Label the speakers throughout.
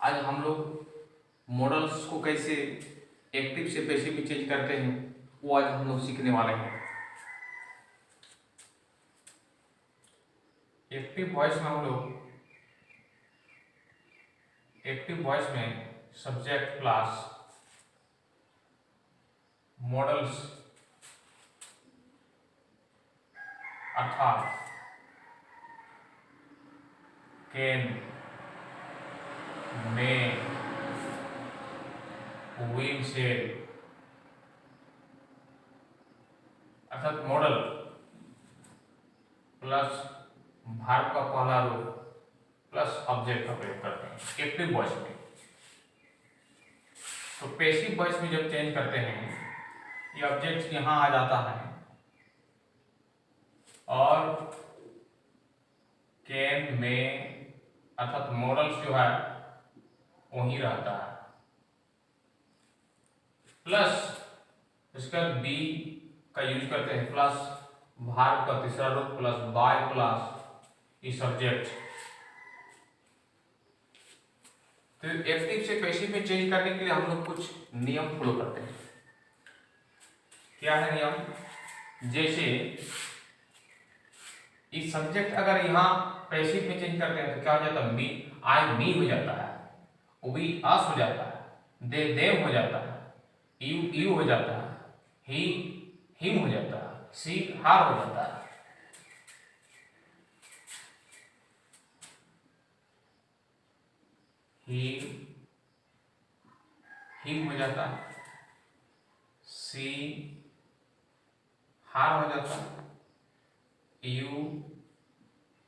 Speaker 1: आज हम लोग मॉडल्स को कैसे एक्टिव से पैसिव में चेंज करते हैं वो आज हम लोग सीखने वाले हैं। एक्टिव वॉइस में हम लोग एक्टिव वॉइस में सब्जेक्ट क्लास मॉडल्स अर्थात कैन, मे, विल, शेल अर्थात मॉडल प्लस भार्ब का पहला रूप प्लस ऑब्जेक्ट का प्रयोग करते हैं एक्टिव वॉइस में। तो पैसिव वॉइस में जब चेंज करते हैं ये ऑब्जेक्ट यहां आ जाता है और कैन में अर्थात मॉडल्स जो है वहीं रहता है प्लस इसका बी का यूज करते हैं प्लस भार्ब का तीसरा रूप plus by plus E subject. तो एक्टिव से पैसिव में चेंज करने के लिए हम लोग कुछ नियम फॉलो करते हैं। क्या है नियम? जैसे इस सब्जेक्ट अगर यहाँ पैसिव में चेंज करते हैं तो क्या हो जाता है? मी, आई मी हो जाता है, वी अस हो जाता है, दे देम हो जाता है, यू यू हो जाता है, ही हिम हो जाता है, सी हार हो जाता है। ही हिम हो जाता है, सी हार हो जाता है, यू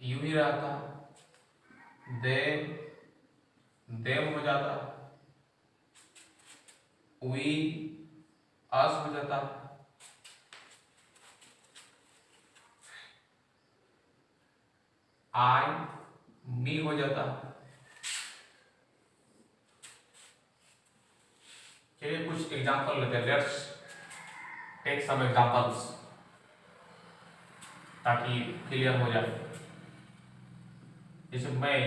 Speaker 1: यू ही रहता है, दे देम हो जाता है, वी अस हो जाता है, आई मी हो जाता है। चलिए कुछ एग्जांपल लेते हैं। लेट्स टेक सम एग्जांपल्स ताकि क्लियर हो जाए। जैसे मैं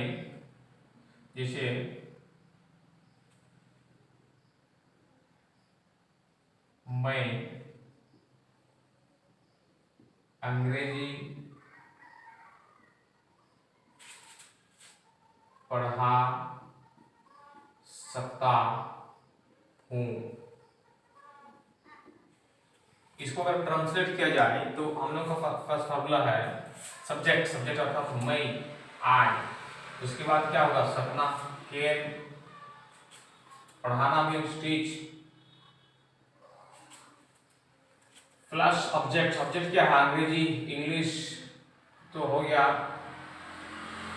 Speaker 1: अंग्रेजी पढ़ा सकता हूँ। इसको अगर ट्रांसलेट किया जाए तो हम लोग का फर्स्ट फॉर्मूला है सब्जेक्ट अर्थात मैं, आई, उसके बाद क्या होगा? सपना, कैन, पढ़ाना मीन्स टीच, प्लस ऑब्जेक्ट क्या है? अंग्रेजी, इंग्लिश तो हो गया,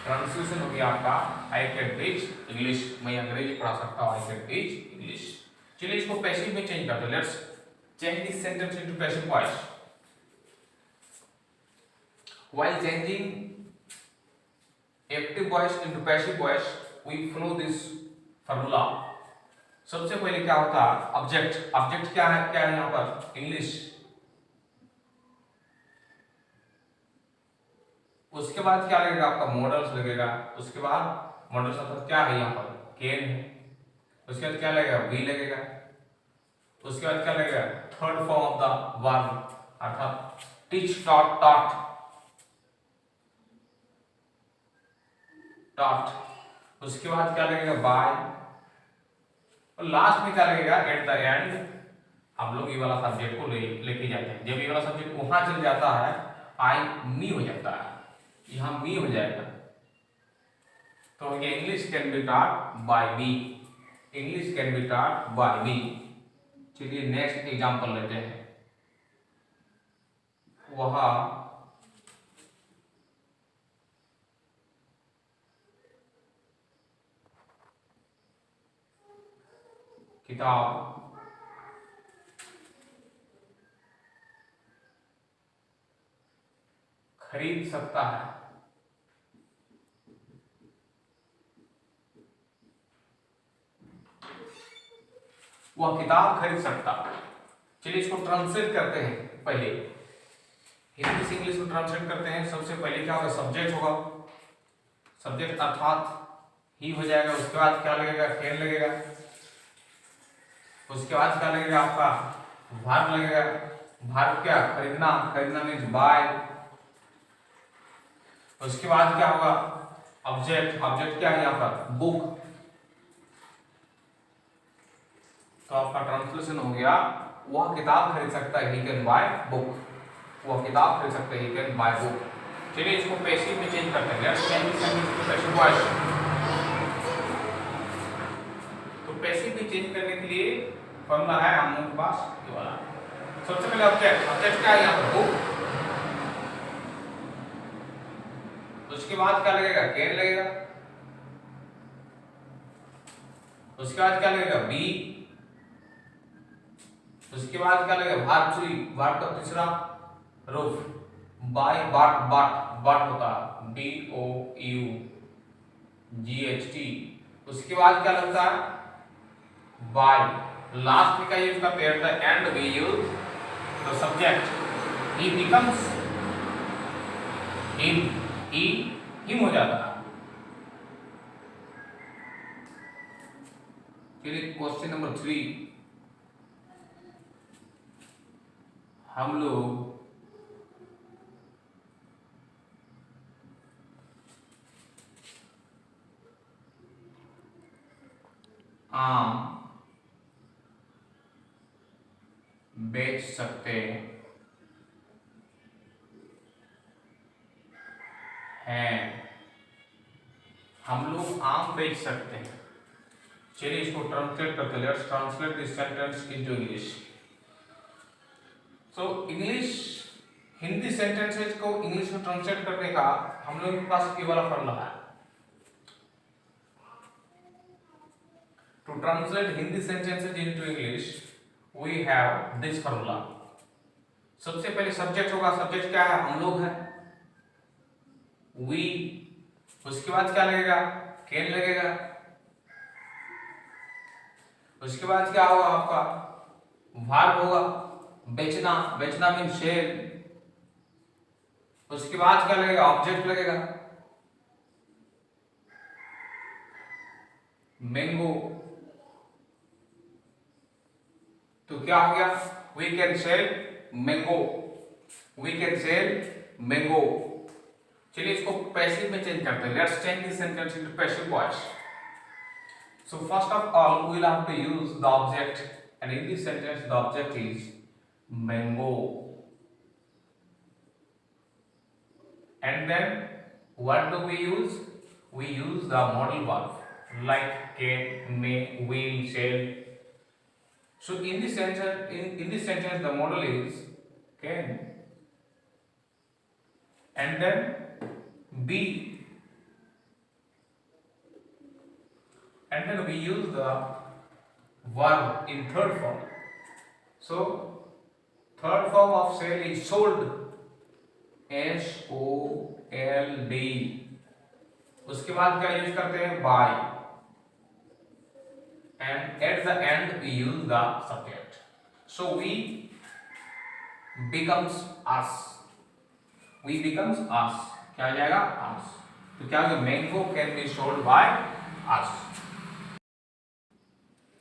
Speaker 1: ट्रांसलेशन हो गया आपका आई कैन टीच इंग्लिश, मैं अंग्रेजी पढ़ा सकता हूँ, आई कैन टीच इंग्लिश। चलिए इसको पैसिव में चेंज करते हैं। Let's change this sentence into passive voice. While changing active voice into passive voice we follow this formula. सबसे पहले क्या होता है? ऑब्जेक्ट क्या है यहाँ पर? इंग्लिश। उसके बाद क्या लगेगा आपका? मॉडल्स लगेगा। उसके बाद मॉडल्स अर्थात क्या है यहाँ पर? कैन है। उसके बाद क्या लगेगा? वी लगेगा। उसके बाद क्या लगेगा? Third form of the verb अर्थात टीच, टॉट, टॉट। उसके बाद क्या लगेगा? बाय। और लास्ट में क्या लगेगा? एट द एंड हम लोग ये वाला सब्जेक्ट को लेके जाते हैं। जब ये वाला सब्जेक्ट वहां चल जाता है आई मी हो जाता है, यहाँ मी हो जाएगा। तो ये English can be taught by me, English can be taught by me. चलिए नेक्स्ट एग्जांपल लेते हैं। वह किताब खरीद सकता है। वह किताब खरीद सकता है। चलिए इसको ट्रांसलेट करते हैं। पहले हिंदी से इंग्लिश में ट्रांसलेट करते हैं। सबसे पहले क्या होगा? सब्जेक्ट होगा। सब्जेक्ट अर्थात ही हो जाएगा। उसके बाद क्या लगेगा, कैन लगेगा। उसके बाद क्या लगेगा आपका, वर्ब लगेगा। वर्ब क्या, खरीदना, खरीदना मीन्स बाय। उसके बाद क्या होगा, ऑब्जेक्ट, ऑब्जेक्ट क्या है यहाँ पर, बुक। तो आपका ट्रांसलेशन हो गया, वह किताब खरीद सकता है, ही कैन बाय बुक। वह किताब खरीद सकता है, ही कैन बाय बुक। चलिए इसको पैसिव में चेंज करते हैं। Let's change this sentence to passive voice. तो पैसिव में चेंज करने के लिए फॉर्मूला है हम लोगों के पास ये वाला। सबसे पहले ऑब्जेक्ट, ऑब्जेक्ट क्या है यहाँ पर, बुक। उसके बाद क्या लगेगा, कैन लगेगा। उसके बाद क्या लगेगा, बी। उसके बाद क्या लगेगा, वर्ब थ्री, वर्ब का तीसरा रूप, बाय, बट, बट होता है, BOUGHT। उसके बाद क्या लगता है, बाय। लास्ट में क्या यूज करते हैं, the end we use the subject, he becomes him, him हो जाता है। फिर क्वेश्चन नंबर 3 हम लोग आम बेच सकते हैं, हम लोग आम बेच सकते हैं। चलिए इसको ट्रांसलेट करते हैं। Let's translate this sentence into English. So English, Hindi sentences को इंग्लिश में ट्रांसलेट करने का हम लोगों के पास ये वाला फॉर्मूला है। To translate Hindi sentences into English we have this formula. सबसे पहले सब्जेक्ट होगा, सब्जेक्ट क्या है, हम लोग हैं, वी। उसके बाद क्या लगेगा, कैन लगेगा। उसके बाद क्या होगा आपका, वर्ब होगा, बेचना, बेचना मीन सेल। उसके बाद क्या लगेगा, ऑब्जेक्ट लगेगा, मैंगो। तो क्या हो गया, we can sell mango, we can sell mango. चलिए इसको पैसिव में चेंज करते हैं। Let's change this sentence into passive voice. So first of all, we will have to use the object, and in this sentence, the object is mango. And then, what do we use? We use the modal verb like can, may, will, shall. So in this sentence, in this sentence, the modal is can, and then be. And then we use the verb in third form. So third form of sale is sold, SOLD. उसके बाद क्या use करते हैं, buy, and at the end we use the subject. So we becomes us, we becomes us, क्या आ जाएगा, us। तो क्या होगा, mango can be sold by us।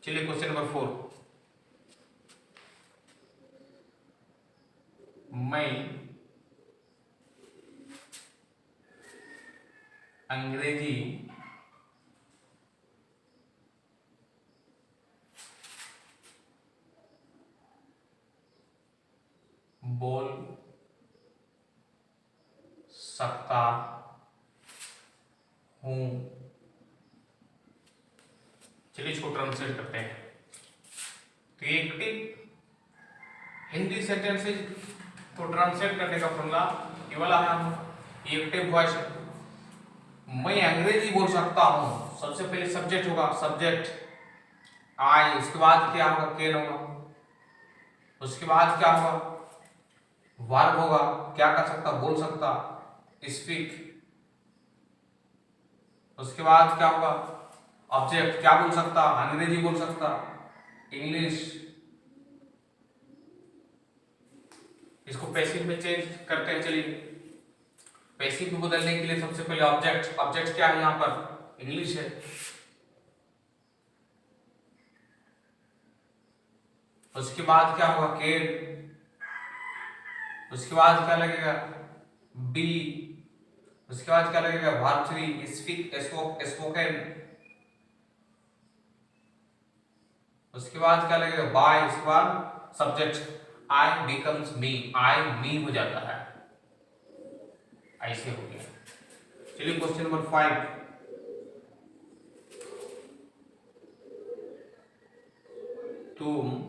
Speaker 1: चलिए क्वेश्चन नंबर 4, मैं अंग्रेजी बोल सकता हूं। चलिए इसको ट्रांसलेट करते हैं। तो ये एक्टिव हिंदी सेंटेंसेस को ट्रांसलेट करने का फॉर्मूला ये वाला है। हम एक्टिव वॉइस, मैं अंग्रेजी बोल सकता हूं। सबसे पहले सब्जेक्ट होगा, सब्जेक्ट आई। उसके बाद क्या होगा, कैन होगा। उसके बाद क्या होगा, वर्ब होगा, क्या कर सकता, बोल सकता, स्पीक। उसके बाद क्या होगा, ऑब्जेक्ट, क्या बोल सकता, अंग्रेजी बोल सकता, इंग्लिश। इसको पैसिव में चेंज करते हैं। चलिए पैसिव में बदलने के लिए सबसे पहले ऑब्जेक्ट, ऑब्जेक्ट क्या है यहाँ पर, इंग्लिश है। उसके बाद क्या होगा, केन। उसके बाद क्या लगेगा, बी। उसके बाद क्या लगेगा, वर्ब 3 स्पीक, स्पोकन। उसके बाद क्या लगेगा, बाय। उसके बाद सब्जेक्ट आई बिकम्स मी, आई मी हो जाता है, ऐसे हो गया। चलिए क्वेश्चन नंबर 5, तुम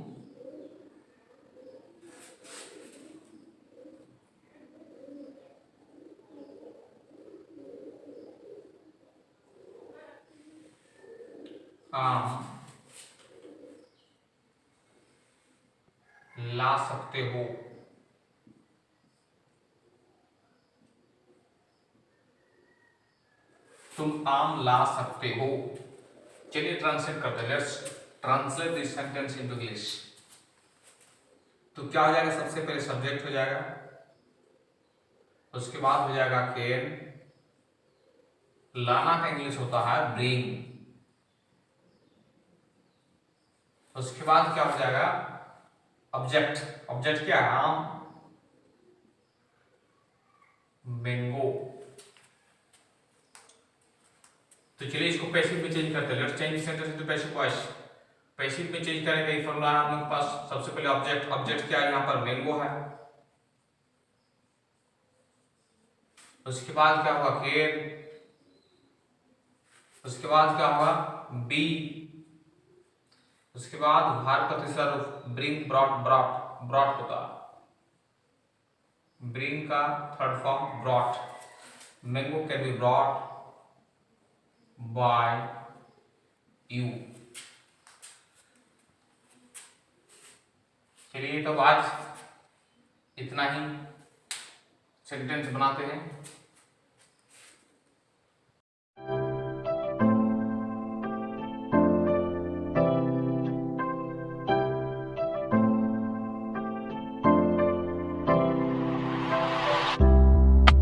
Speaker 1: आम ला सकते हो। तुम आम ला सकते हो। चलिए ट्रांसलेट करते हैं, let's translate this sentence into English. तो क्या हो जाएगा, सबसे पहले सब्जेक्ट हो जाएगा, उसके बाद हो जाएगा केन। लाना का इंग्लिश होता है ब्रिंग। उसके बाद क्या हो जाएगा, ऑब्जेक्ट। ऑब्जेक्ट क्या है, आम, मैंगो। तो चलिए इसको पैसिव में चेंज करते हैं, let's change sentence into passive voice. Passive में चेंज करेंगे, ये फॉर्मूला है हम लोग के पास। सबसे पहले ऑब्जेक्ट, ऑब्जेक्ट क्या है, यहाँ पर मैंगो है। उसके बाद क्या होगा, केन। उसके बाद क्या होगा, बी। उसके बाद वर्ब का तीसरा रूप ब्रिंग, ब्रॉट। ब्रॉट, ब्रॉट होता है। ब्रिंग का third form brought. Mango can be brought by you. चलिए तो आज इतना ही सेंटेंस बनाते हैं।